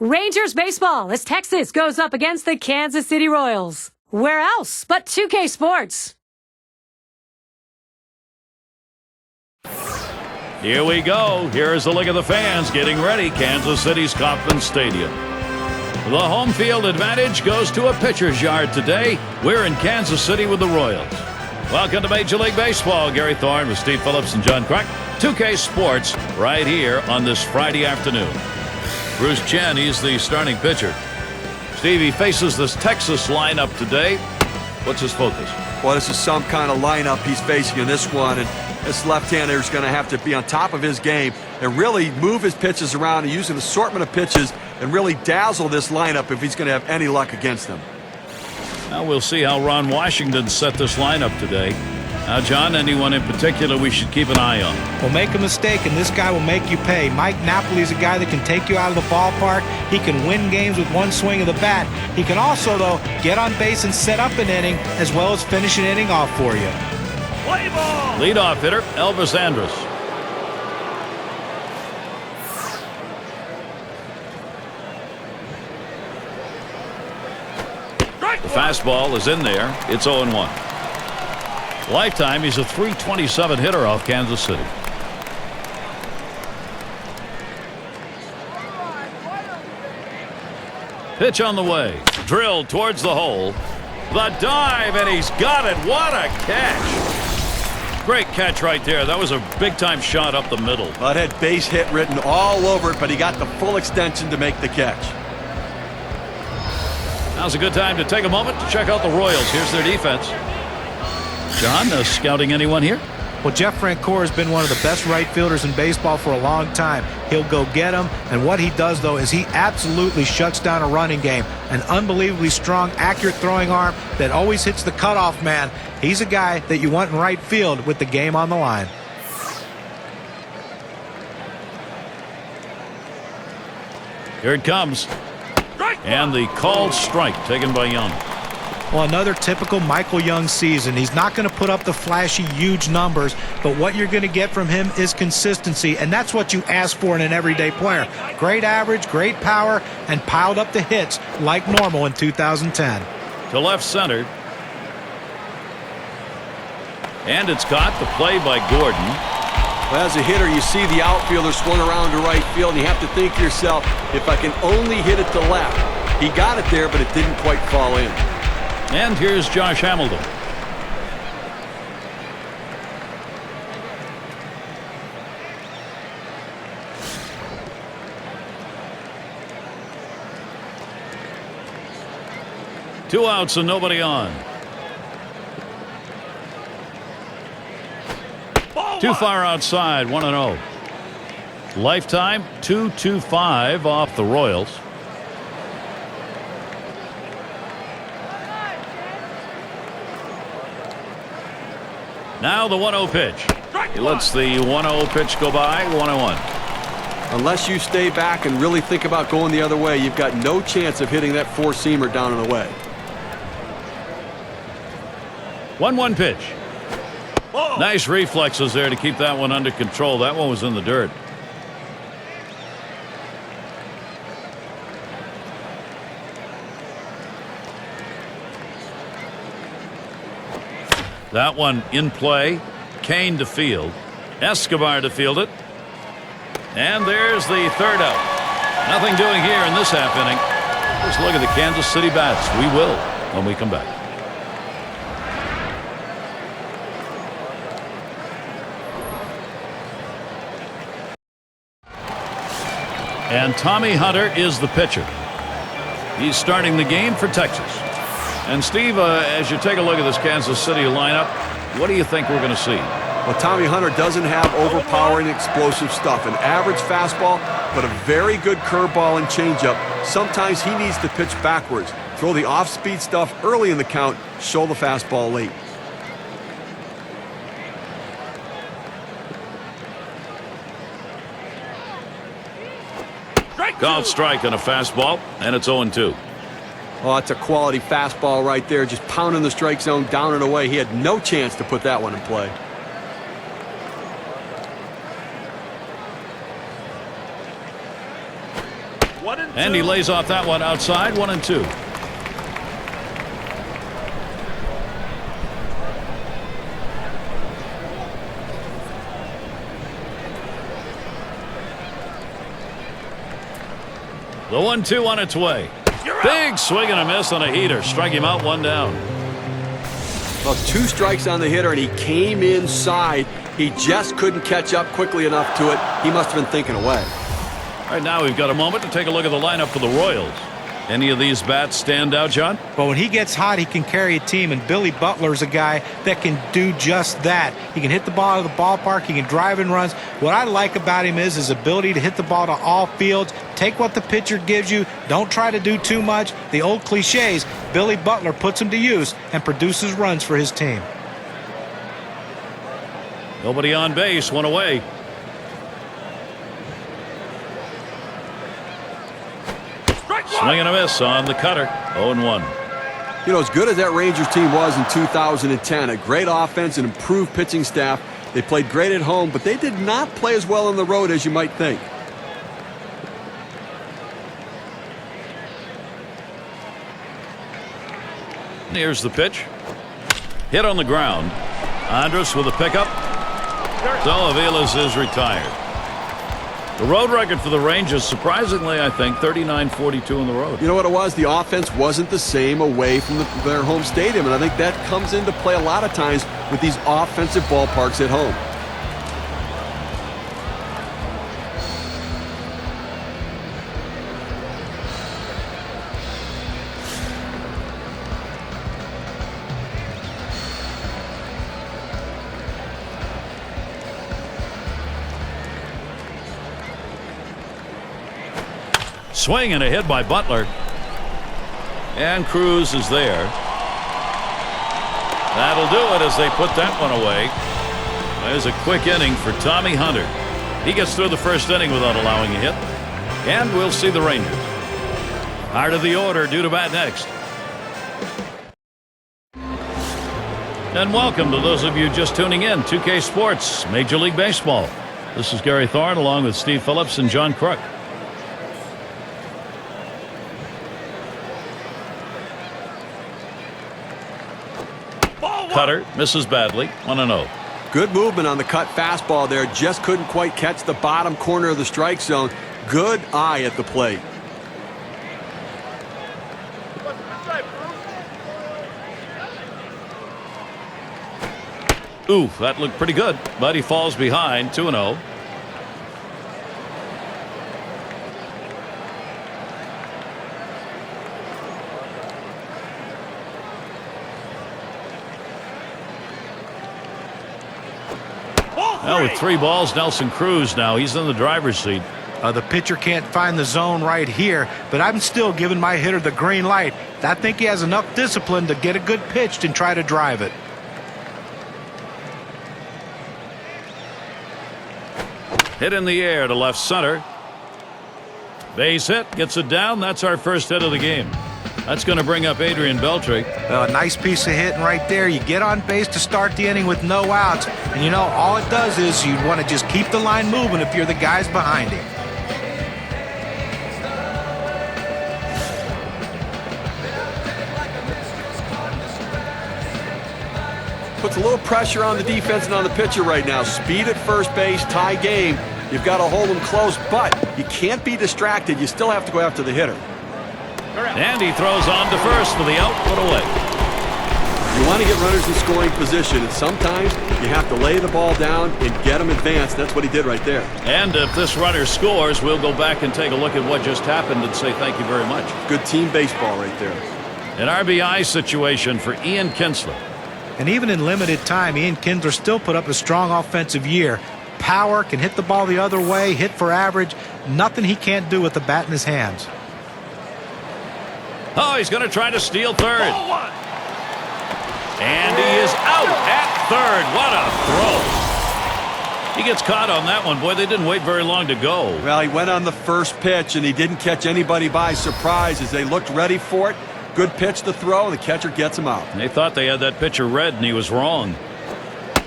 Rangers baseball as Texas goes up against the Kansas City Royals. Where else but 2K Sports? Here we go. Here's a look at the fans getting ready. Kansas City's Kauffman Stadium. The home field advantage goes to a pitcher's yard today. We're in Kansas City with the Royals. Welcome to Major League Baseball. Gary Thorne with Steve Phillips and John Kruk. 2K Sports right here on this Friday afternoon. Bruce Chen, he's the starting pitcher. Steve, he faces this Texas lineup today. What's his focus? Well, this is some kind of lineup he's facing in this one, and this left-hander is going to have to be on top of his game and really move his pitches around and use an assortment of pitches and really dazzle this lineup if he's going to have any luck against them. Now we'll see how Ron Washington set this lineup today. Now, John, anyone in particular we should keep an eye on? Well, make a mistake, and this guy will make you pay. Mike Napoli's a guy that can take you out of the ballpark. He can win games with one swing of the bat. He can also, though, get on base and set up an inning as well as finish an inning off for you. Play ball! Leadoff hitter, Elvis Andrus. The fastball is in there. It's 0-1. Lifetime, he's a .327 hitter off Kansas City. Pitch on the way. Drilled towards the hole. The dive, and he's got it. What a catch. Great catch right there. That was a big-time shot up the middle. Well, it had base hit written all over it, but he got the full extension to make the catch. Now's a good time to take a moment to check out the Royals. Here's their defense. John, scouting anyone here? Well, Jeff Francoeur has been one of the best right fielders in baseball for a long time. He'll go get him, and what he does, though, is he absolutely shuts down a running game. An unbelievably strong, accurate throwing arm that always hits the cutoff man. He's a guy that you want in right field with the game on the line. Here it comes. And the called strike taken by Young. Well, another typical Michael Young season. He's not going to put up the flashy, huge numbers, but what you're going to get from him is consistency, and that's what you ask for in an everyday player. Great average, great power, and piled up the hits like normal in 2010. To left center. And it's caught. The play by Gordon. Well, as a hitter, you see the outfielder swung around to right field, and you have to think to yourself, if I can only hit it to left. He got it there, but it didn't quite fall in. And here's Josh Hamilton. Two outs and nobody on. Too far outside, 1-0. Lifetime, 2-2-5 off the Royals. Now the 1-0 pitch. He lets the 1-0 pitch go by, 1-1. Unless you stay back and really think about going the other way, you've got no chance of hitting that four-seamer down and away. 1-1 pitch. Nice reflexes there to keep that one under control. That one was in the dirt. That one in play. Kane to field. Escobar to field it. And there's the third out. Nothing doing here in this half inning. Just look at the Kansas City bats. We will when we come back. And Tommy Hunter is the pitcher. He's starting the game for Texas. And Steve, as you take a look at this Kansas City lineup, what do you think we're going to see? Well, Tommy Hunter doesn't have overpowering explosive stuff. An average fastball, but a very good curveball and changeup. Sometimes he needs to pitch backwards. Throw the off-speed stuff early in the count, show the fastball late. Called strike on a fastball, and it's 0-2. Oh, that's a quality fastball right there, just pounding the strike zone down and away. He had no chance to put that one in play. 1-0. And he lays off that one outside, 1-2. The 1-2 on its way. Big swing and a miss on a heater. Strike him out, 1 down. Well, 2 strikes on the hitter, and he came inside. He just couldn't catch up quickly enough to it. He must have been thinking away. All right, now we've got a moment to take a look at the lineup for the Royals. Any of these bats stand out, John? But when he gets hot, he can carry a team, and Billy Butler's a guy that can do just that. He can hit the ball out of the ballpark. He can drive and runs. What I like about him is his ability to hit the ball to all fields. Take what the pitcher gives you. Don't try to do too much. The old cliches, Billy Butler puts them to use and produces runs for his team. Nobody on base, 1 away. Swing and a miss on the cutter, 0-1. You know, as good as that Rangers team was in 2010, a great offense and improved pitching staff. They played great at home, but they did not play as well on the road as you might think. Here's the pitch. Hit on the ground. Andrus with a pickup. So Aviles is retired. The road record for the Rangers, surprisingly, I think, 39-42 on the road. You know what it was? The offense wasn't the same away from their home stadium, and I think that comes into play a lot of times with these offensive ballparks at home. Swing and a hit by Butler. And Cruz is there. That'll do it as they put that one away. There's a quick inning for Tommy Hunter. He gets through the first inning without allowing a hit. And we'll see the Rangers. Heart of the order due to bat next. And welcome to those of you just tuning in. 2K Sports, Major League Baseball. This is Gary Thorne along with Steve Phillips and John Crook. Cutter misses badly, 1-0. Good movement on the cut fastball there. Just couldn't quite catch the bottom corner of the strike zone. Good eye at the plate. Ooh, that looked pretty good, but he falls behind, 2-0. Well, with 3 balls, Nelson Cruz now. He's in the driver's seat. The pitcher can't find the zone right here, but I'm still giving my hitter the green light. I think he has enough discipline to get a good pitch and try to drive it. Hit in the air to left center. Base hit, gets it down. That's our first hit of the game. That's going to bring up Adrian Beltre. A nice piece of hitting right there. You get on base to start the inning with no outs. And you know, all it does is you want to just keep the line moving if you're the guys behind him. Puts a little pressure on the defense and on the pitcher right now. Speed at first base, tie game. You've got to hold them close, but you can't be distracted. You still have to go after the hitter. And he throws on to first for the out, put away. You want to get runners in scoring position, and sometimes you have to lay the ball down and get them advanced. That's what he did right there. And if this runner scores, we'll go back and take a look at what just happened and say thank you very much. Good team baseball right there. An RBI situation for Ian Kinsler. And even in limited time, Ian Kinsler still put up a strong offensive year. Power, can hit the ball the other way, hit for average. Nothing he can't do with the bat in his hands. Oh, he's going to try to steal third. And he is out at third. What a throw. He gets caught on that one. Boy, they didn't wait very long to go. Well, he went on the first pitch, and he didn't catch anybody by surprise as they looked ready for it. Good pitch to throw, and the catcher gets him out. They thought they had that pitcher read, and he was wrong.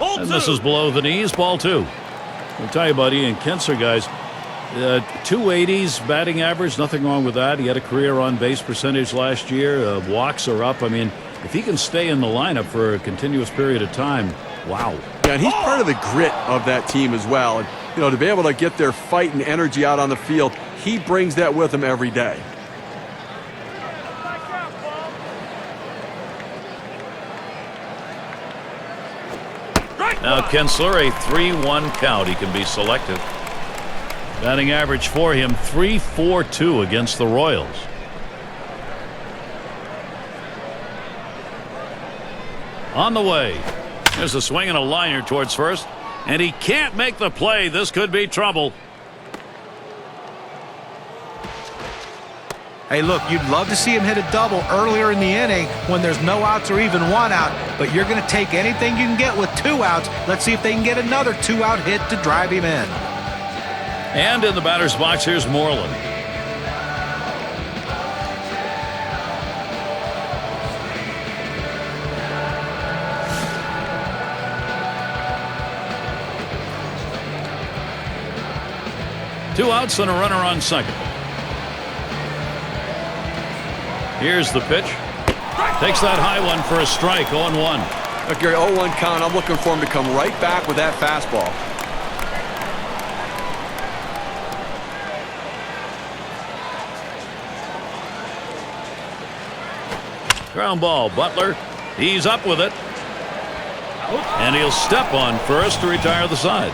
And this is below the knees, ball 2. I'll tell you about Ian Kinsler, guys. 280s batting average, nothing wrong with that. He had a career on base percentage last year. Walks are up. I mean, if he can stay in the lineup for a continuous period of time, wow. Yeah, and he's part of the grit of that team as well. And, you know, to be able to get their fight and energy out on the field, he brings that with him every day. Now Kinsler, a 3-1 count. He can be selected. Batting average for him, .342 against the Royals. On the way. There's a swing and a liner towards first. And he can't make the play. This could be trouble. Hey, look, you'd love to see him hit a double earlier in the inning when there's no outs or even one out, but you're going to take anything you can get with 2 outs. Let's see if they can get another 2-out hit to drive him in. And in the batter's box, here's Moreland. Two outs and a runner on second. Here's the pitch. Takes that high one for a strike, 0-1. Gary, 0-1 count. I'm looking for him to come right back with that fastball. Ground ball, Butler. He's up with it. And he'll step on first to retire the side.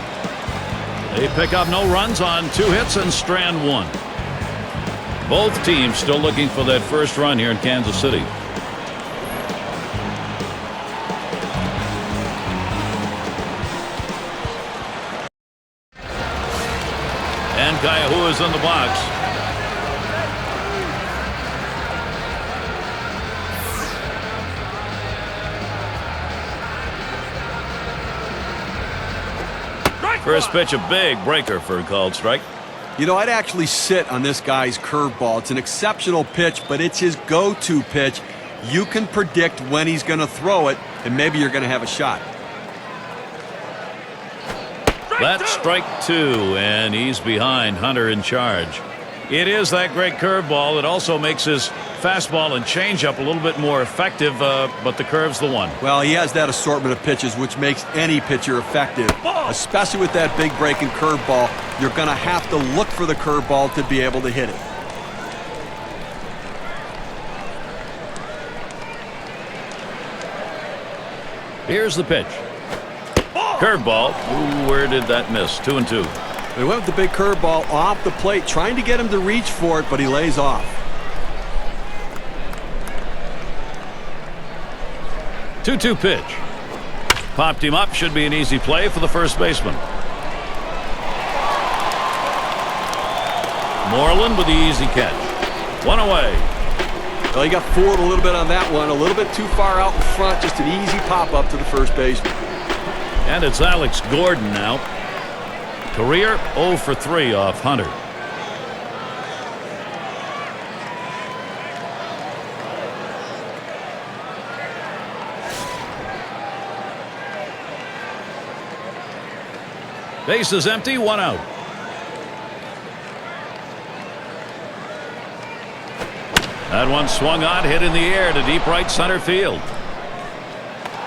They pick up no runs on 2 hits and strand 1. Both teams still looking for that first run here in Kansas City. And Kayahua is in the box. First pitch, a big breaker for a called strike. You know, I'd actually sit on this guy's curveball. It's an exceptional pitch, but it's his go-to pitch. You can predict when he's going to throw it, and maybe you're going to have a shot. That's strike 2, and he's behind. Hunter in charge. It is that great curveball. It also makes his fastball and changeup a little bit more effective, but the curve's the one. Well, he has that assortment of pitches, which makes any pitcher effective, especially with that big breaking curveball. You're going to have to look for the curveball to be able to hit it. Here's the pitch. Curveball. Ooh, where did that miss? 2-2. They went with the big curveball off the plate, trying to get him to reach for it, but he lays off. 2-2 pitch. Popped him up. Should be an easy play for the first baseman. Moreland with the easy catch. One away. Well, he got fooled a little bit on that one. A little bit too far out in front. Just an easy pop-up to the first baseman. And it's Alex Gordon now. Career 0 for 3 off Hunter. Base is empty, 1 out. That one swung on, hit in the air to deep right center field.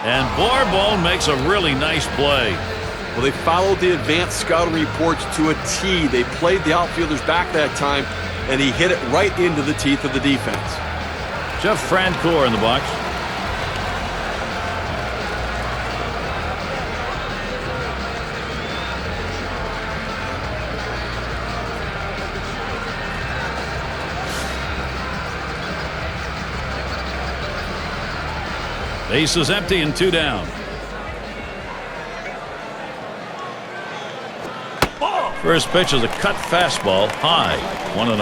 And Bourbon makes a really nice play. Well, they followed the advanced scouting reports to a T. They played the outfielders back that time, and he hit it right into the teeth of the defense. Jeff Francoeur in the box. Base is empty and 2 down. First pitch is a cut fastball high. 1-0.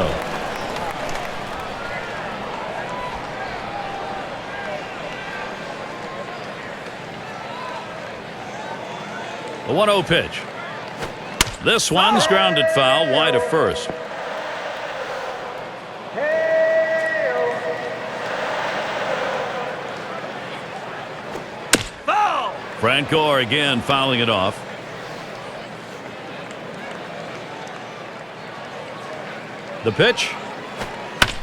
The 1-0 pitch. This one's grounded foul wide of first. Francoeur again fouling it off. The pitch.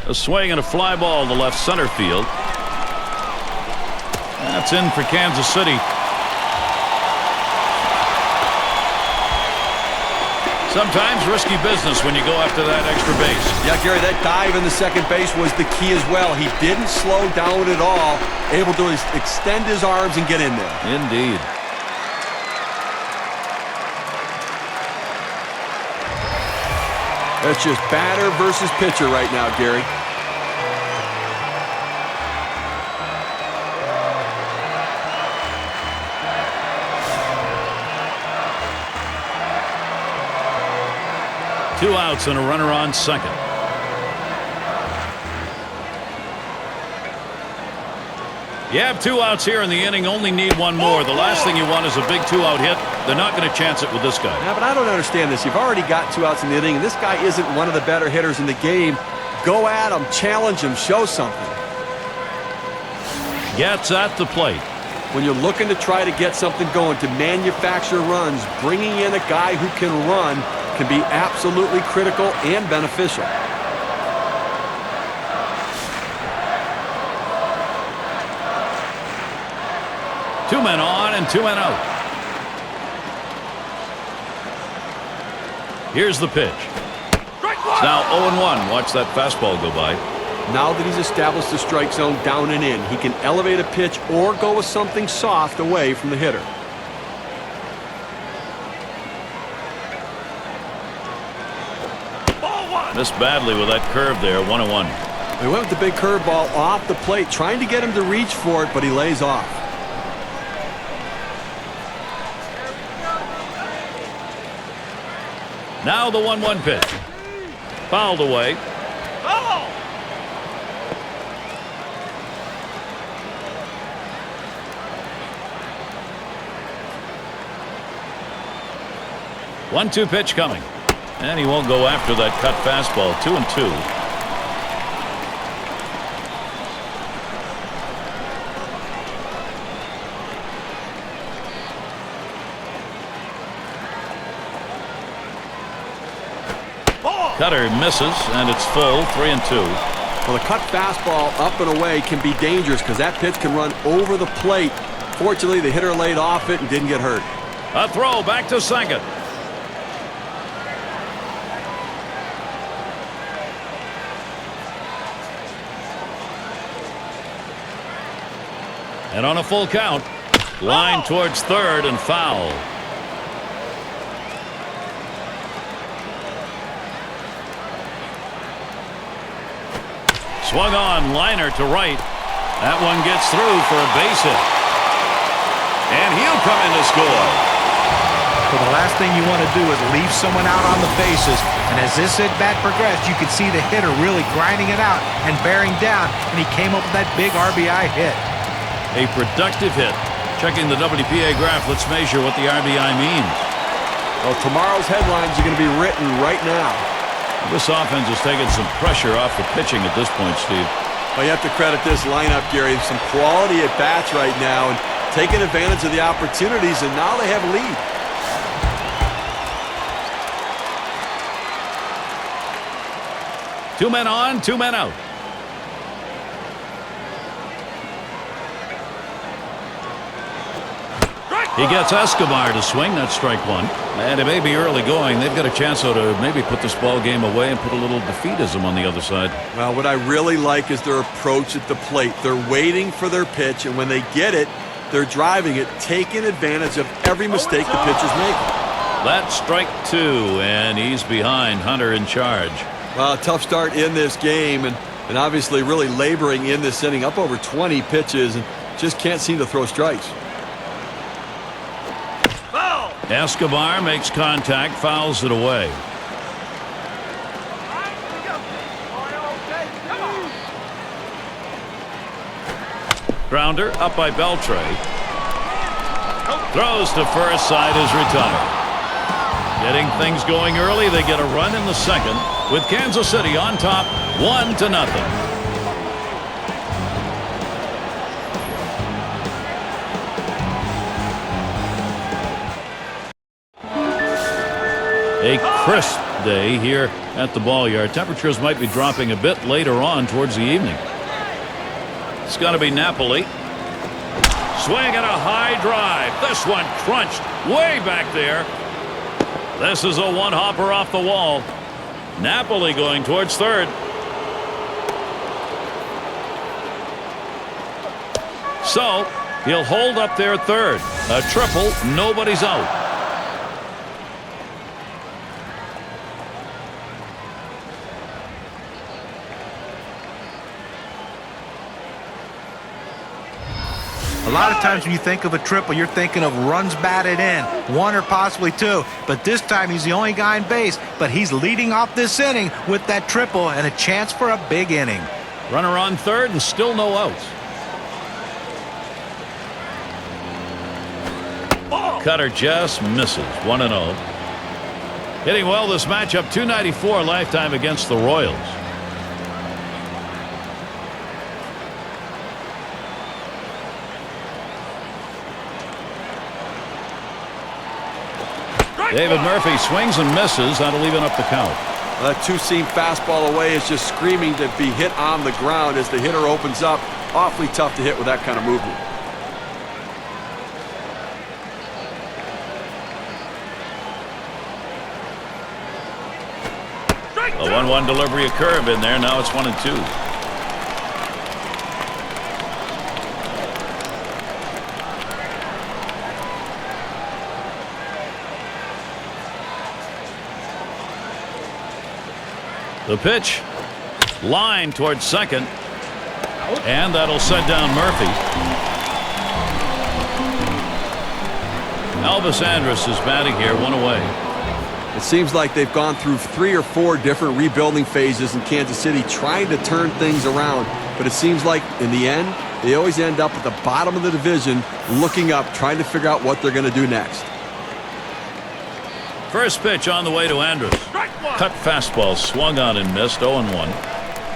A swing and a fly ball to left center field. That's in for Kansas City. Sometimes risky business when you go after that extra base. Yeah, Gary, that dive in the second base was the key as well. He didn't slow down at all, able to extend his arms and get in there. Indeed. That's just batter versus pitcher right now, Gary. Two outs and a runner on second. You have 2 outs here in the inning, only need 1 more. The last thing you want is a big 2-out hit. They're not going to chance it with this guy. Yeah, but I don't understand this. You've already got 2 outs in the inning, and this guy isn't one of the better hitters in the game. Go at him, challenge him, show something. Gets at the plate. When you're looking to try to get something going, to manufacture runs, bringing in a guy who can run can be absolutely critical and beneficial. Two men on and 2 men out. Here's the pitch. It's now 0-1. Watch that fastball go by. Now that he's established the strike zone down and in, he can elevate a pitch or go with something soft away from the hitter. Missed badly with that curve there. 1-1. He went with the big curveball off the plate, trying to get him to reach for it, but he lays off. Now the 1-1 pitch. Fouled away. Oh! 1-2 pitch coming. And he won't go after that cut fastball. 2-2. Cutter misses, and it's full. 3-2. Well, the cut fastball up and away can be dangerous because that pitch can run over the plate. Fortunately, the hitter laid off it and didn't get hurt. A throw back to second. And on a full count, line towards third and foul. Swung on, liner to right. That one gets through for a base hit. And he'll come in to score. So the last thing you want to do is leave someone out on the bases. And as this at-bat progressed, you could see the hitter really grinding it out and bearing down, and he came up with that big RBI hit. A productive hit. Checking the WPA graph, let's measure what the RBI means. Well, tomorrow's headlines are going to be written right now. This offense is taking some pressure off the pitching at this point, Steve. Well, you have to credit this lineup, Gary. Some quality at bats right now and taking advantage of the opportunities, and now they have a lead. Two men on, 2 men out. He gets Escobar to swing. That's strike 1. And it may be early going. They've got a chance, though, to maybe put this ball game away and put a little defeatism on the other side. Well, what I really like is their approach at the plate. They're waiting for their pitch, and when they get it, they're driving it, taking advantage of every mistake the pitcher's making. That's strike 2, and he's behind. Hunter in charge. Well, a tough start in this game, and obviously really laboring in this inning, up over 20 pitches, and just can't seem to throw strikes. Escobar makes contact, fouls it away. Grounder up by Beltre. Throws to first, side is retired. Getting things going early, they get a run in the second with Kansas City on top 1-0. A crisp day here at the ball yard. Temperatures might be dropping a bit later on towards the evening. It's going to be Napoli. Swing and a high drive. This one crunched way back there. This is a one-hopper off the wall. Napoli going towards third. So he'll hold up there at third. A triple, nobody's out. A lot of times when you think of a triple, you're thinking of runs batted in, one or possibly two. But this time he's the only guy in base, but he's leading off this inning with that triple and a chance for a big inning. Runner on third and still no outs. Cutter just misses. 1-0. Hitting well this matchup. .294 lifetime against the Royals. David Murphy swings and misses. That'll even up the count. That two-seam fastball away is just screaming to be hit on the ground as the hitter opens up. Awfully tough to hit with that kind of movement. A 1-1 delivery, a curve in there. Now it's 1-2. The pitch, line towards second, and that'll set down Murphy. Elvis Andrus is batting here, one away. It seems like they've gone through 3 or 4 different rebuilding phases in Kansas City trying to turn things around. But it seems like in the end, they always end up at the bottom of the division looking up, trying to figure out what they're going to do next. First pitch on the way to Andrus. Cut fastball swung on and missed. 0-1.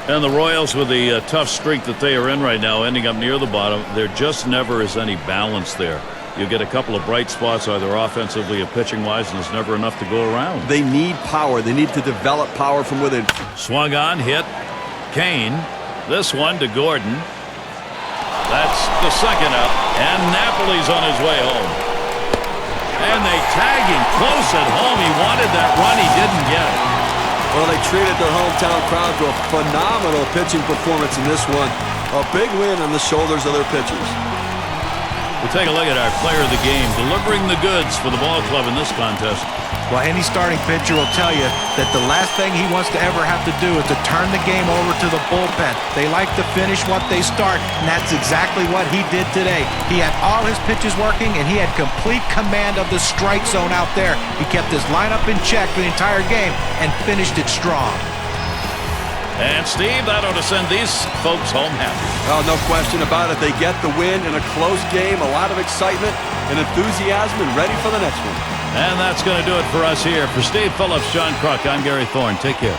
And the Royals, with the tough streak that they are in right now, ending up near the bottom, there just never is any balance there. You get a couple of bright spots either offensively or pitching wise, and there's never enough to go around. They need power. They need to develop power from within. Swung on, hit. Kane. This one to Gordon. That's the second out, and Napoli's on his way home. And they tag him close at home. He wanted that run. He didn't get it. Well, they treated their hometown crowd to a phenomenal pitching performance in this one. A big win on the shoulders of their pitchers. We'll take a look at our player of the game, delivering the goods for the ball club in this contest. Well, any starting pitcher will tell you that the last thing he wants to ever have to do is to turn the game over to the bullpen. They like to finish what they start, and that's exactly what he did today. He had all his pitches working, and he had complete command of the strike zone out there. He kept his lineup in check for the entire game and finished it strong. And, Steve, that ought to send these folks home happy. Oh, no question about it. They get the win in a close game, a lot of excitement and enthusiasm, and ready for the next one. And that's going to do it for us here. For Steve Phillips, John Kruk, I'm Gary Thorne. Take care.